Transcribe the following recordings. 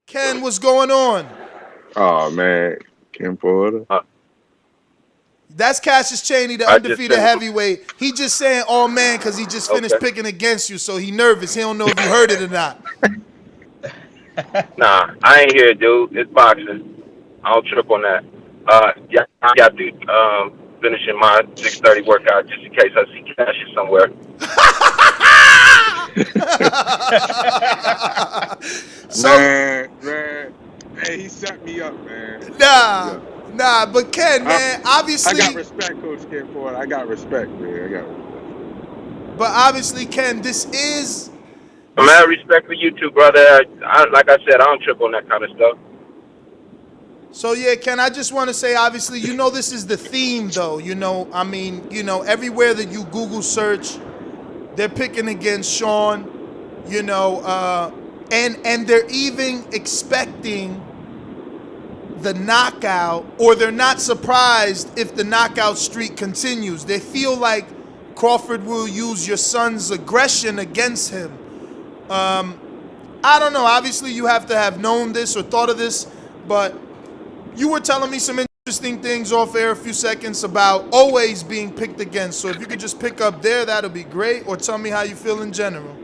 Ken, what's going on? Oh man, Ken Porter. That's Cassius Chaney, the I just undefeated sent. heavyweight. He just saying, "Oh man," because he just finished Okay. picking against you, so he nervous. He don't know if you heard it or not. Nah, I ain't here, dude. It's boxing. I don't trip on that. Yeah, I got to finishing my 6:30 workout just in case I see Cassius somewhere. So Man, hey, he set me up, man. He set me nah, up. but Ken, I, man, I got obviously, respect, Coach Ken Porter. I got respect, man. I got respect. Ken, this is I'm this. have respect for you too, brother. Like I said, I don't trip on that kind of stuff. So yeah, Ken, I just want to say, obviously, this is the theme, though. I mean, everywhere that you Google search, they're picking against Shawn. And they're even expecting the knockout, or they're not surprised if the knockout streak continues. They feel like Crawford will use your son's aggression against him. I don't know. Obviously, you have to have known this or thought of this, but you were telling me some interesting things off air a few seconds about always being picked against. So if you could just pick up there, that'll be great. Or tell me how you feel in general.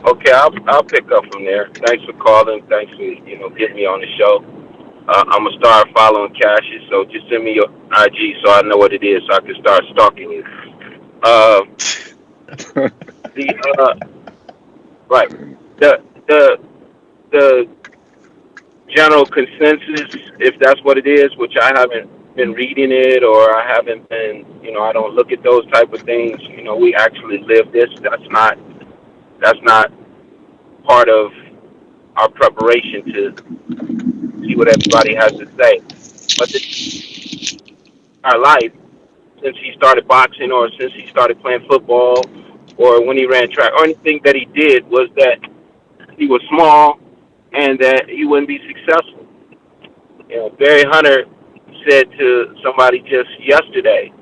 Okay, I'll pick up from there. Thanks for calling. Thanks for getting me on the show. I'm gonna start following Cassius, so just send me your IG so I know what it is, so I can start stalking you. Uh, the right, the general consensus, if that's what it is, which I haven't been reading it or I haven't been, I don't look at those type of things. We actually live this. That's not part of our preparation to see what everybody has to say. But our life, since he started boxing or since he started playing football or when he ran track or anything that he did, was that he was small and that he wouldn't be successful. Barry Hunter said to somebody just yesterday,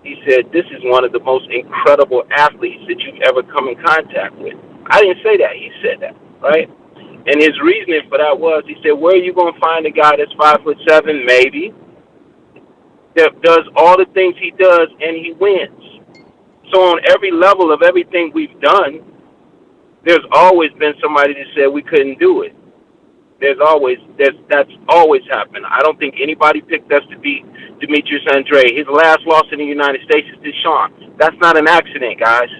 he said, "This is one of the most incredible athletes that you've ever come in contact with." I didn't say that. He said that, right? And his reasoning for that was, he said, "Where are you going to find a guy that's 5'7", maybe, that does all the things he does and he wins?" So on every level of everything we've done, there's always been somebody that said we couldn't do it. That's always happened. I don't think anybody picked us to beat Demetrius Andre. His last loss in the United States is to Shawn. That's not an accident, guys.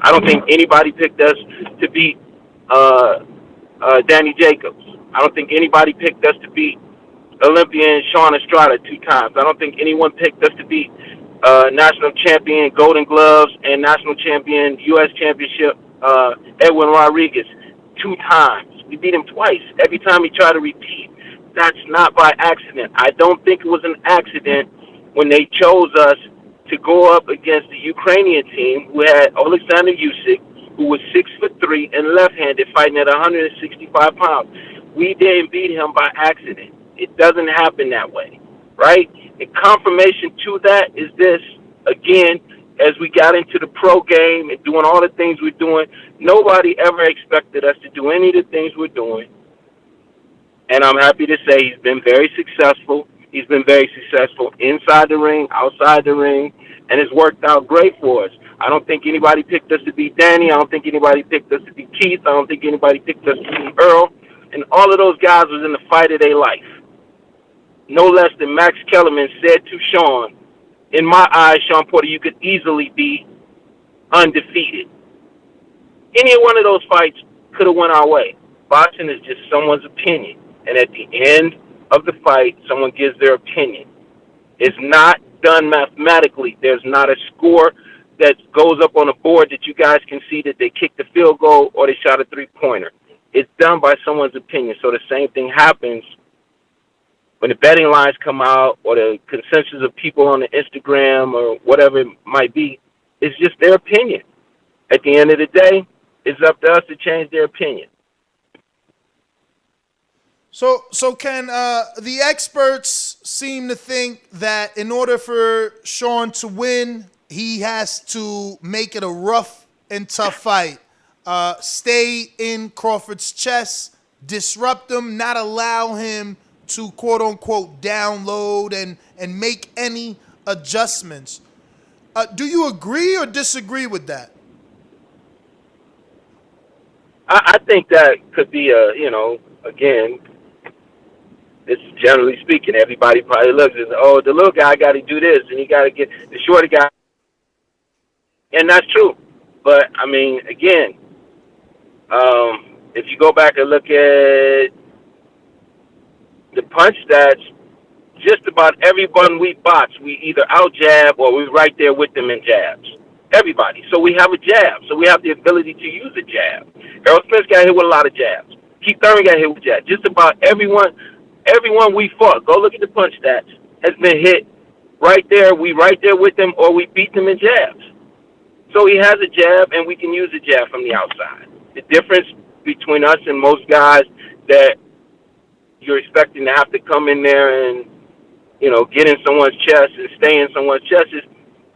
I don't think anybody picked us to beat Danny Jacobs. I don't think anybody picked us to beat Olympian Sean Estrada 2 times. I don't think anyone picked us to beat national champion Golden Gloves and national champion U.S. Championship Edwin Rodriguez 2 times. We beat him twice. Every time he tried to repeat. That's not by accident. I don't think it was an accident when they chose us to go up against the Ukrainian team who had Alexander Usyk, who was 6'3" and left-handed, fighting at 165 pounds. We didn't beat him by accident. It doesn't happen that way, right? And confirmation to that is this, again, as we got into the pro game and doing all the things we're doing, nobody ever expected us to do any of the things we're doing. And I'm happy to say he's been very successful. He's been very successful inside the ring, outside the ring, and it's worked out great for us. I don't think anybody picked us to beat Danny. I don't think anybody picked us to beat Keith. I don't think anybody picked us to beat Errol. And all of those guys was in the fight of their life. No less than Max Kellerman said to Shawn, "In my eyes, Shawn Porter, you could easily be undefeated." Any one of those fights could have went our way. Boxing is just someone's opinion. And at the end of the fight, someone gives their opinion. It's not done mathematically. There's not a score that goes up on a board that you guys can see that they kicked the field goal or they shot a three-pointer. It's done by someone's opinion. So the same thing happens when the betting lines come out or the consensus of people on the Instagram or whatever it might be. It's just their opinion. At the end of the day, it's up to us to change their opinion. So Ken, the experts seem to think that in order for Shawn to win, he has to make it a rough and tough fight. stay in Crawford's chest, disrupt him, not allow him to quote unquote download and make any adjustments. Do you agree or disagree with that? I think that could be again, this is generally speaking, everybody probably looks at, oh, the little guy got to do this and he got to get the shorter guy. And that's true. But, I mean, again, if you go back and look at the punch stats, just about everyone we box, we either out jab or we're right there with them in jabs. Everybody. So we have a jab. So we have the ability to use a jab. Errol Spence got hit with a lot of jabs. Keith Thurman got hit with jabs. Just about everyone we fought, go look at the punch stats, has been hit right there. We right there with them or we beat them in jabs. So he has a jab and we can use a jab from the outside. The difference between us and most guys that you're expecting to have to come in there and, get in someone's chest and stay in someone's chest is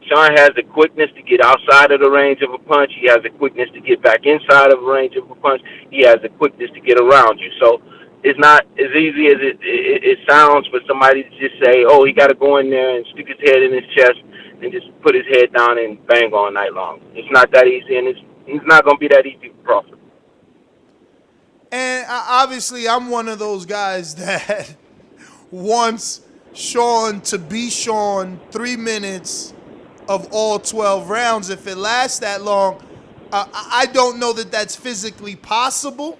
Shawn has the quickness to get outside of the range of a punch. He has the quickness to get back inside of the range of a punch. He has the quickness to get around you. So it's not as easy as it sounds for somebody to just say, oh, he got to go in there and stick his head in his chest and just put his head down and bang all night long. It's not that easy, and it's not going to be that easy for Crawford. And obviously, I'm one of those guys that wants Shawn to be Shawn 3 minutes of all 12 rounds. If it lasts that long, I don't know that that's physically possible.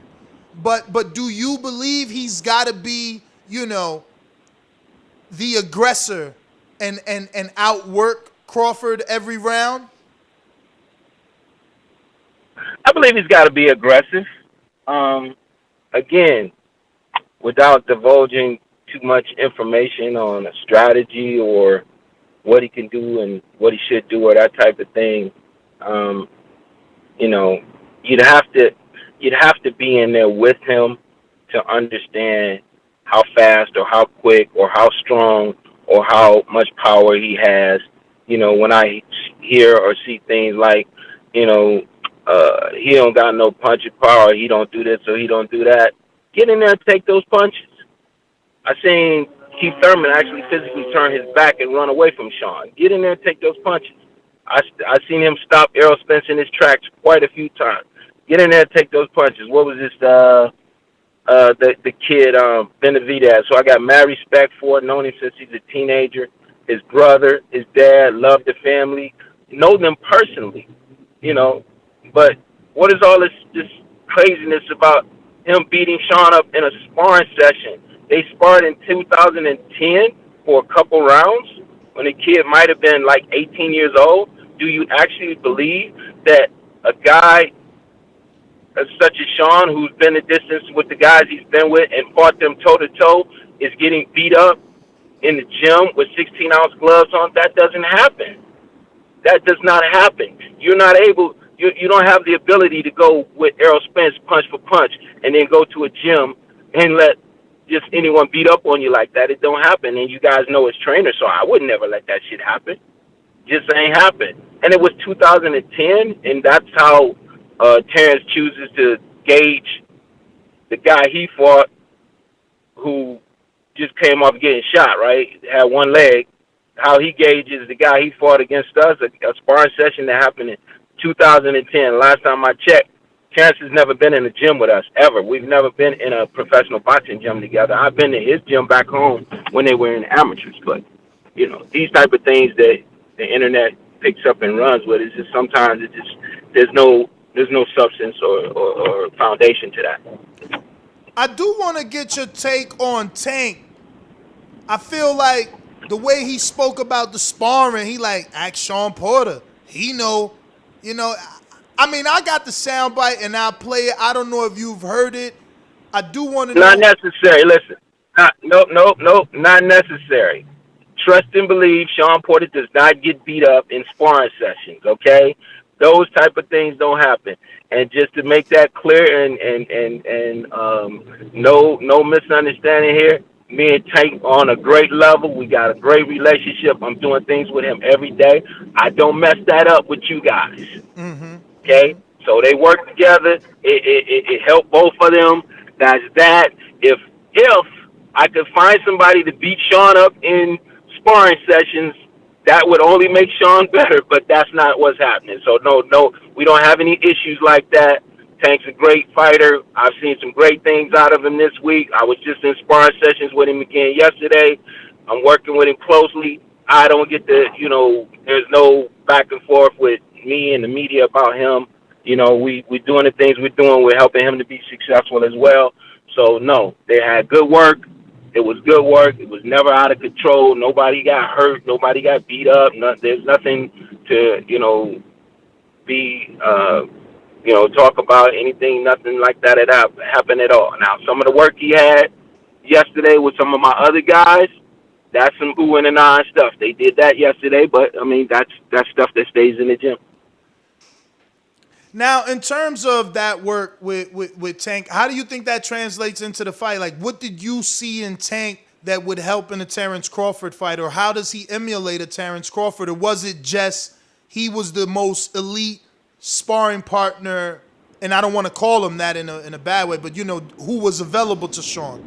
But do you believe he's got to be, the aggressor and outwork Crawford every round? I believe he's got to be aggressive. Again, without divulging too much information on a strategy or what he can do and what he should do or that type of thing, you'd have to be in there with him to understand how fast or how quick or how strong or how much power he has. When I hear or see things like, he don't got no punching power, he don't do this or he don't do that, get in there and take those punches. I seen Keith Thurman actually physically turn his back and run away from Shawn. Get in there and take those punches. I seen him stop Errol Spence in his tracks quite a few times. Get in there and take those punches. What was this, the kid, Benavidez. So I got mad respect for it, known him since he's a teenager. His brother, his dad, loved the family, know them personally, But what is all this craziness about him beating Shawn up in a sparring session? They sparred in 2010 for a couple rounds when the kid might have been like 18 years old. Do you actually believe that a guy such as Shawn, who's been the distance with the guys he's been with and fought them toe-to-toe, is getting beat up in the gym with 16-ounce gloves on? That doesn't happen. That does not happen. You're not able, you don't have the ability to go with Errol Spence punch for punch and then go to a gym and let just anyone beat up on you like that. It don't happen. And you guys know his trainer, so I would never let that shit happen. Just ain't happen. And it was 2010, and that's how Terence chooses to gauge the guy he fought who just came off getting shot, right? Had one leg. How he gauges the guy he fought against us, a sparring session that happened in 2010. Last time I checked, Terence has never been in a gym with us, ever. We've never been in a professional boxing gym together. I've been to his gym back home when they were in amateurs. But, these type of things that the internet picks up and runs with, is just sometimes it just, there's no substance or foundation to that. I do want to get your take on Tank. I feel like the way he spoke about the sparring, he ask Shawn Porter. He know, I got the soundbite and I'll play it. I don't know if you've heard it. I do want to know. Not necessary. Listen. Nope. Not necessary. Trust and believe Shawn Porter does not get beat up in sparring sessions, okay? Those type of things don't happen. And just to make that clear and no misunderstanding here, me and Tank on a great level. We got a great relationship. I'm doing things with him every day. I don't mess that up with you guys. Mm-hmm. Okay? So know, they work together. It helped both of them. That's that. If I could find somebody to beat Shawn up in sparring sessions, that would only make Shawn better, but that's not what's happening. So no, we don't have any issues like that. Tank's a great fighter. I've seen some great things out of him this week. I was just in sparring sessions with him again yesterday. I'm working with him closely. I don't get to, there's no back and forth with me and the media about him. We're doing the things we're doing. We're helping him to be successful as well. So, no, they had good work. It was good work. It was never out of control. Nobody got hurt. Nobody got beat up. There's nothing to, talk about anything, nothing like that happened at all. Now, some of the work he had yesterday with some of my other guys, that's some ooh and ah stuff. They did that yesterday, but, that's stuff that stays in the gym. Now, in terms of that work with Tank, how do you think that translates into the fight? Like, what did you see in Tank that would help in a Terence Crawford fight? Or how does he emulate a Terence Crawford? Or was it just he was the most elite sparring partner, and I don't want to call him that in a bad way, but, who was available to Shawn?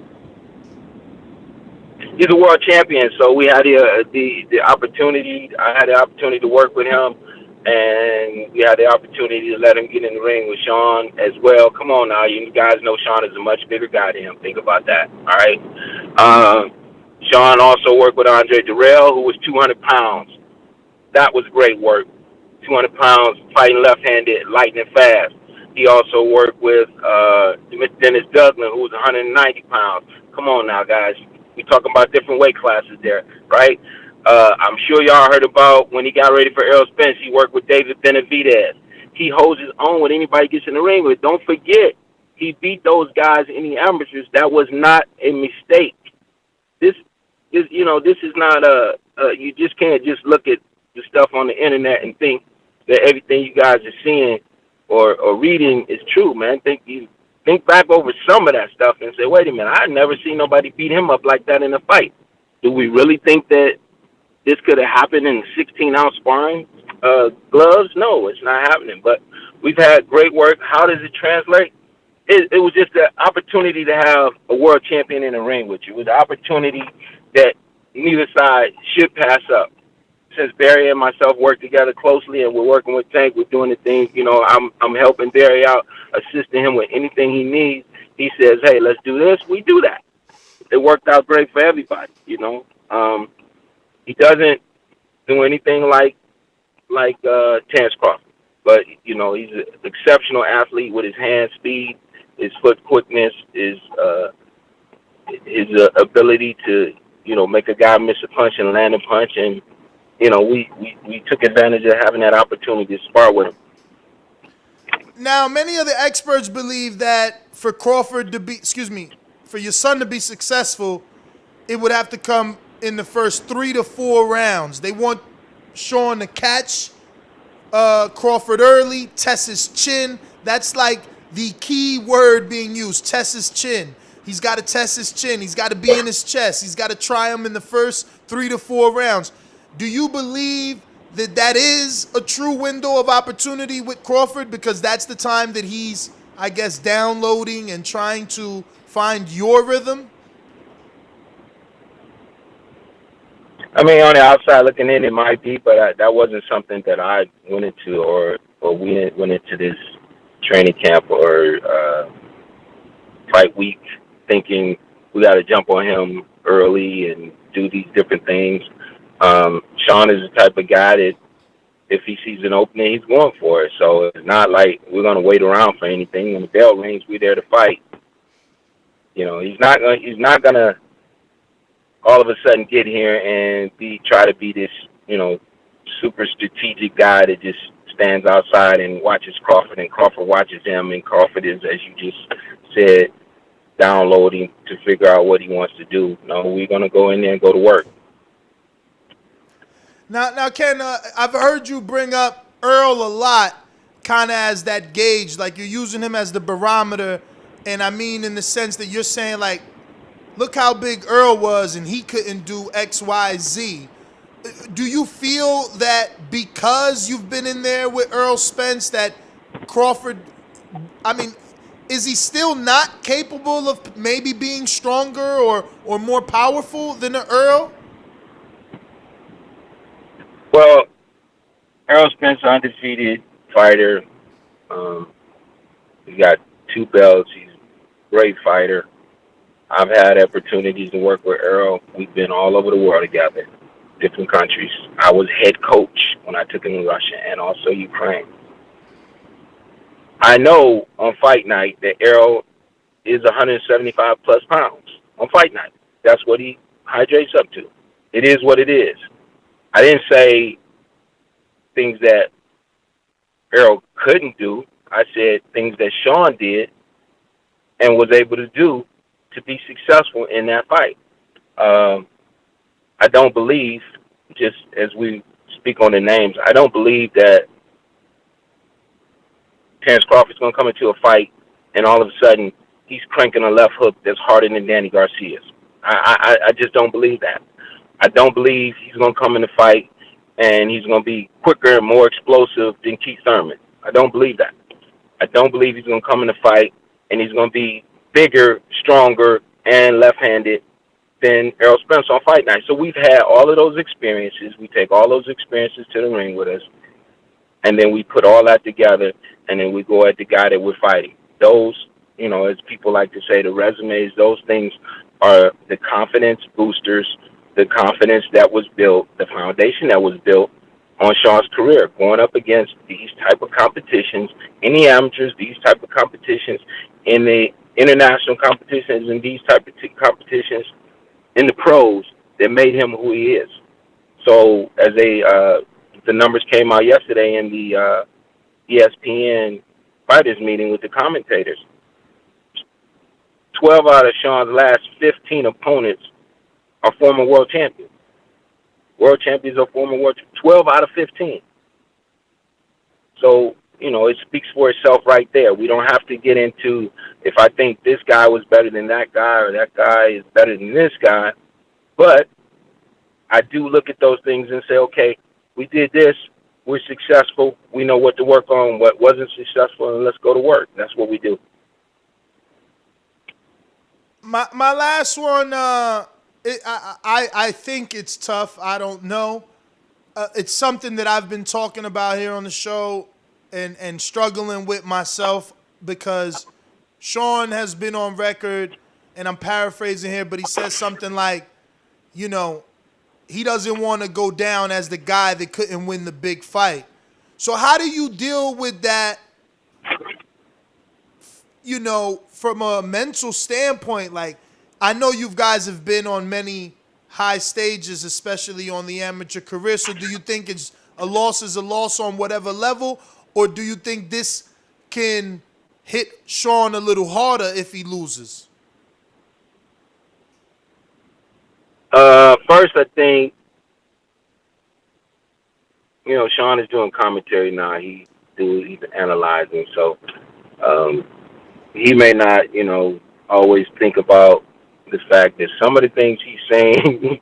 He's a world champion, so we had the opportunity. I had the opportunity to work with him, and we had the opportunity to let him get in the ring with Shawn as well. Come on now, you guys know Shawn is a much bigger guy than him. Think about that, all right? Shawn also worked with Andre Darrell, who was 200 pounds. That was great work. 200 pounds, fighting left-handed, lightning fast. He also worked with Dennis Dazn, who was 190 pounds. Come on now, guys. We talking about different weight classes there, right? I'm sure y'all heard about when he got ready for Errol Spence, he worked with David Benavidez. He holds his own when anybody gets in the ring with. Don't forget, he beat those guys in the amateurs. That was not a mistake. This is not you just can't just look at the stuff on the internet and think that everything you guys are seeing or reading is true, man. Think back over some of that stuff and say, wait a minute, I've never seen nobody beat him up like that in a fight. Do we really think that this could have happened in 16-ounce sparring gloves? No, it's not happening. But we've had great work. How does it translate? It was just an opportunity to have a world champion in the ring with you. It was an opportunity that neither side should pass up. Since Barry and myself work together closely and we're working with Tank, we're doing the things, I'm helping Barry out, assisting him with anything he needs. He says, hey, let's do this. We do that. It worked out great for everybody, He doesn't do anything like Terence Crawford, but, he's an exceptional athlete with his hand speed, his foot quickness, his ability to, make a guy miss a punch and land a punch. And, we took advantage of having that opportunity to spar with him. Now, many of the experts believe that for Crawford to be, for your son to be successful, it would have to come in the first 3 to 4 rounds. They want Shawn to catch Crawford early, test his chin. That's like the key word being used, test his chin. He's got to test his chin. He's got to be in his chest. He's got to try him in the first 3 to 4 rounds. Do you believe that is a true window of opportunity with Crawford? Because that's the time that he's, I guess, downloading and trying to find your rhythm? On the outside looking in, it might be, but that wasn't something that I went into or we went into this training camp or fight week thinking we got to jump on him early and do these different things. Shawn is the type of guy that if he sees an opening, he's going for it. So it's not like we're going to wait around for anything. When the bell rings, we're there to fight. He's not going to all of a sudden get here and try to be this, super strategic guy that just stands outside and watches Crawford and Crawford watches him, and Crawford is, as you just said, downloading to figure out what he wants to do. No, we're going to go in there and go to work. Now, Ken, I've heard you bring up Errol a lot, kind of as that gauge, like you're using him as the barometer, and I mean in the sense that you're saying, like, look how big Errol was and he couldn't do X, Y, Z. Do you feel that because you've been in there with Errol Spence that Crawford, I mean, is he still not capable of maybe being stronger or more powerful than the Earl? Well, Errol Spence, undefeated fighter. Um, he's got 2 belts. He's a great fighter. I've had opportunities to work with Errol. We've been all over the world together, different countries. I was head coach when I took him to Russia and also Ukraine. I know on fight night that Errol is 175 plus pounds on fight night. That's what he hydrates up to. It is what it is. I didn't say things that Errol couldn't do. I said things that Shawn did and was able to do to be successful in that fight. I don't believe, just as we speak on the names, I don't believe that Terence Crawford's going to come into a fight and all of a sudden he's cranking a left hook that's harder than Danny Garcia's. I just don't believe that. I don't believe he's going to come in the fight and he's going to be quicker and more explosive than Keith Thurman. I don't believe that. I don't believe he's going to come in the fight and he's going to be bigger, stronger, and left-handed than Errol Spence on fight night. So we've had all of those experiences. We take all those experiences to the ring with us, and then we put all that together, and then we go at the guy that we're fighting. Those, as people like to say, the resumes, those things are the confidence boosters, the confidence that was built, the foundation that was built on Shawn's career, going up against these type of competitions in the amateurs, these type of competitions in the international competitions, and these type of competitions in the pros that made him who he is. So as the numbers came out yesterday in the ESPN fighters meeting with the commentators, 12 out of Shawn's last 15 opponents are former world champions. World champions are former world 12 out of 15. So, it speaks for itself right there. We don't have to get into if I think this guy was better than that guy or that guy is better than this guy. But I do look at those things and say, okay, we did this. We're successful. We know what to work on, what wasn't successful, and let's go to work. That's what we do. My last one, I think it's tough. I don't know. It's something that I've been talking about here on the show and struggling with myself because Shawn has been on record, and I'm paraphrasing here, but he says something like, he doesn't want to go down as the guy that couldn't win the big fight. So how do you deal with that, from a mental standpoint? Like, I know you guys have been on many high stages, especially on the amateur career. So do you think it's a loss is a loss on whatever level? Or do you think this can hit Shawn a little harder if he loses? First, I think, Shawn is doing commentary now. He's analyzing. So he may not, always think about the fact that some of the things he's saying,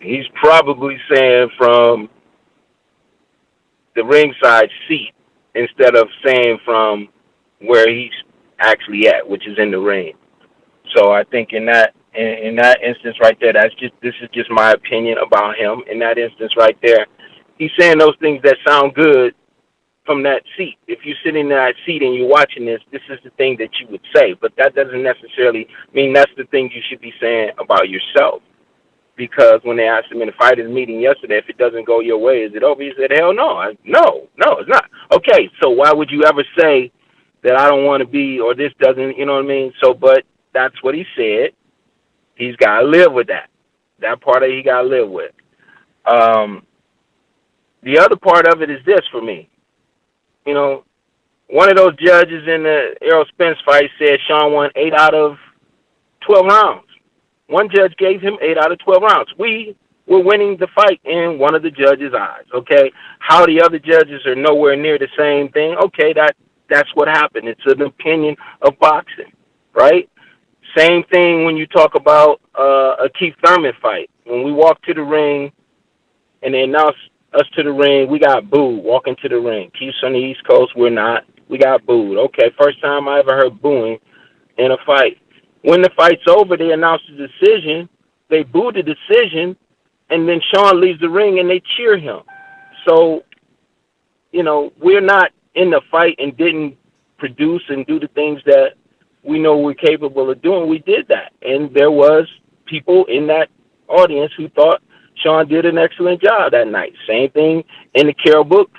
he's probably saying from the ringside seat instead of saying from where he's actually at, which is in the ring. So I think in that instance right there, this is just my opinion about him. In that instance right there, he's saying those things that sound good from that seat. If you're sitting in that seat and you're watching this is the thing that you would say. But that doesn't necessarily mean that's the thing you should be saying about yourself. Because when they asked him in the fighters meeting yesterday, if it doesn't go your way, is it over? He said, hell no. No, it's not. Okay, so why would you ever say that I don't want to be, or this doesn't, you know what I mean? So, but that's what he said. He's got to live with that. That part of it he got to live with. The other part of it is this for me. One of those judges in the Errol Spence fight said Shawn won 8 out of 12 rounds. One judge gave him 8 out of 12 rounds. We were winning the fight in one of the judges' eyes, okay? How the other judges are nowhere near the same thing, okay, that's what happened. It's an opinion of boxing, right? Same thing when you talk about a Keith Thurman fight. When we walked to the ring and they announced us to the ring. We got booed walking to the ring. Chiefs on the East Coast, we're not. We got booed. Okay, first time I ever heard booing in a fight. When the fight's over, they announce the decision. They boo the decision, and then Shawn leaves the ring and they cheer him. So, you know, we're not in the fight and didn't produce and do the things that we know we're capable of doing. We did that. And there was people in that audience who thought Shawn did an excellent job that night. Same thing in the Kell Brook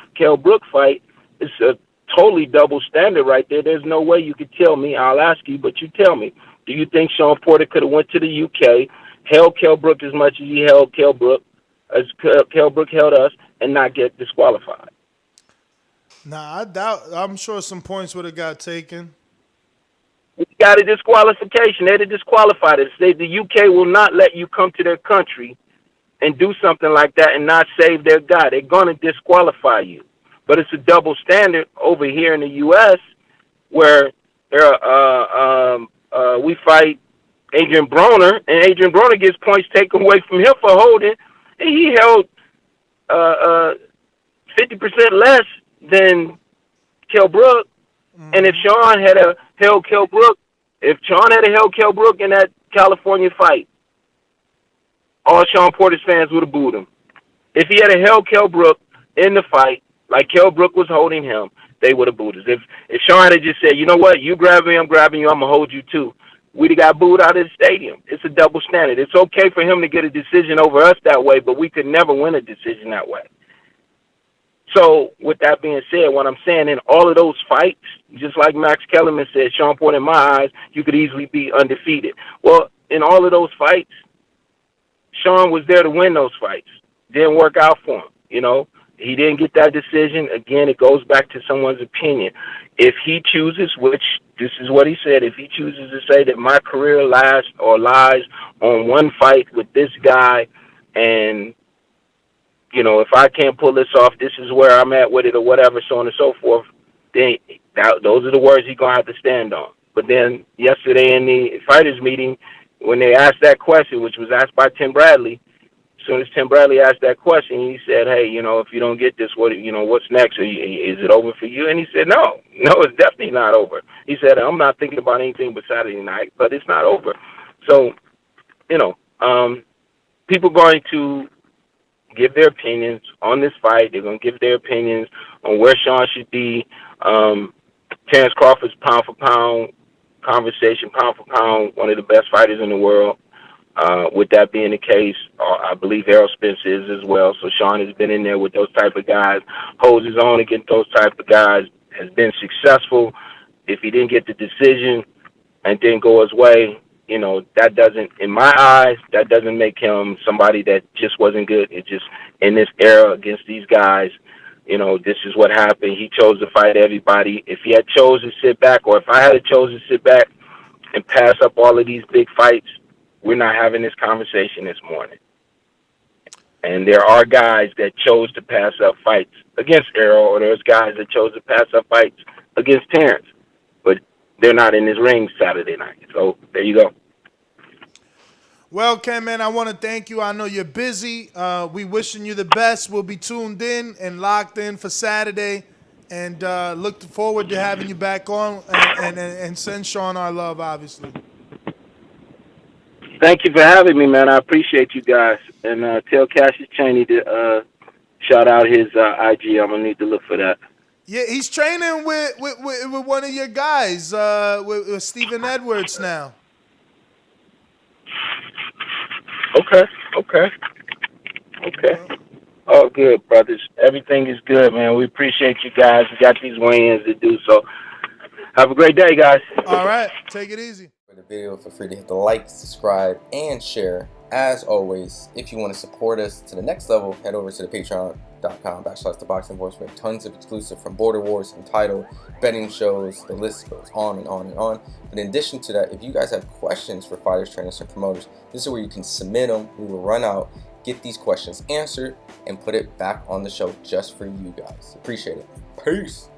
fight. It's a totally double standard right there. There's no way you could tell me. I'll ask you, but you tell me. Do you think Shawn Porter could have went to the UK, held Kell Brook as much as he held Kell Brook, as Kell Brook held us, and not get disqualified? Nah, I doubt. I'm sure some points would have got taken. We got a disqualification. They'd have disqualified us. The UK will not let you come to their country and do something like that and not save their guy. They're going to disqualify you. But it's a double standard over here in the U.S. where we fight Adrian Broner, and Adrian Broner gets points taken away from him for holding, and he held 50% less than Kell Brook. Mm-hmm. And if Shawn had held Kell Brook in that California fight, all Shawn Porter's fans would have booed him. If he had held Kell Brook in the fight, like Kell Brook was holding him, they would have booed us. If Shawn had just said, you know what, you grab me, I'm grabbing you, I'm going to hold you too, we'd have got booed out of the stadium. It's a double standard. It's okay for him to get a decision over us that way, but we could never win a decision that way. So, with that being said, what I'm saying, in all of those fights, just like Max Kellerman said, Shawn Porter, in my eyes, you could easily be undefeated. Well, in all of those fights, Shawn was there to win those fights. Didn't work out for him, you know. He didn't get that decision. Again, it goes back to someone's opinion. If he chooses, which this is what he said, if he chooses to say that my career lies on one fight with this guy, and, you know, if I can't pull this off, this is where I'm at with it or whatever, so on and so forth, then those are the words he's going to have to stand on. But then yesterday in the fighters meeting, when they asked that question, which was asked by Tim Bradley, as soon as Tim Bradley asked that question, he said, hey, you know, if you don't get this, what's next? Is it over for you? And he said, no, it's definitely not over. He said, I'm not thinking about anything but Saturday night, but it's not over. So, you know, people going to give their opinions on this fight. They're going to give their opinions on where Shawn should be. Terence Crawford's pound for pound conversation, pound for pound, one of the best fighters in the world. With that being the case, I believe Errol Spence is as well. So Shawn has been in there with those type of guys, holds his own against those type of guys, has been successful. If he didn't get the decision and didn't go his way, you know, that doesn't, in my eyes, that doesn't make him somebody that just wasn't good. It's just in this era against these guys, you know, this is what happened. He chose to fight everybody. If he had chose to sit back, or if I had chose to sit back and pass up all of these big fights, we're not having this conversation this morning. And there are guys that chose to pass up fights against Errol, or there's guys that chose to pass up fights against Terence, but they're not in this ring Saturday night. So there you go. Well, Ken, man, I want to thank you. I know you're busy. We wishing you the best. We'll be tuned in and locked in for Saturday, and look forward to having you back on, and send Shawn our love, obviously. Thank you for having me, man. I appreciate you guys. And tell Cassius Chaney to shout out his IG. I'm going to need to look for that. Yeah, he's training with one of your guys, with Stephen Edwards now. Okay. Oh, good, brothers. Everything is good, man. We appreciate you guys. We got these weigh-ins to do, so have a great day, guys. All right. Take it easy. For the video, feel free to hit the like, subscribe, and share. As always, if you want to support us to the next level, head over to the patreon.com/ThaBoxingVoice. We have tons of exclusive from Border Wars, Entitled, betting shows, the list goes on and on and on. But in addition to that, if you guys have questions for fighters, trainers, and promoters, this is where you can submit them. We will run out, get these questions answered, and put it back on the show just for you guys. Appreciate it. Peace.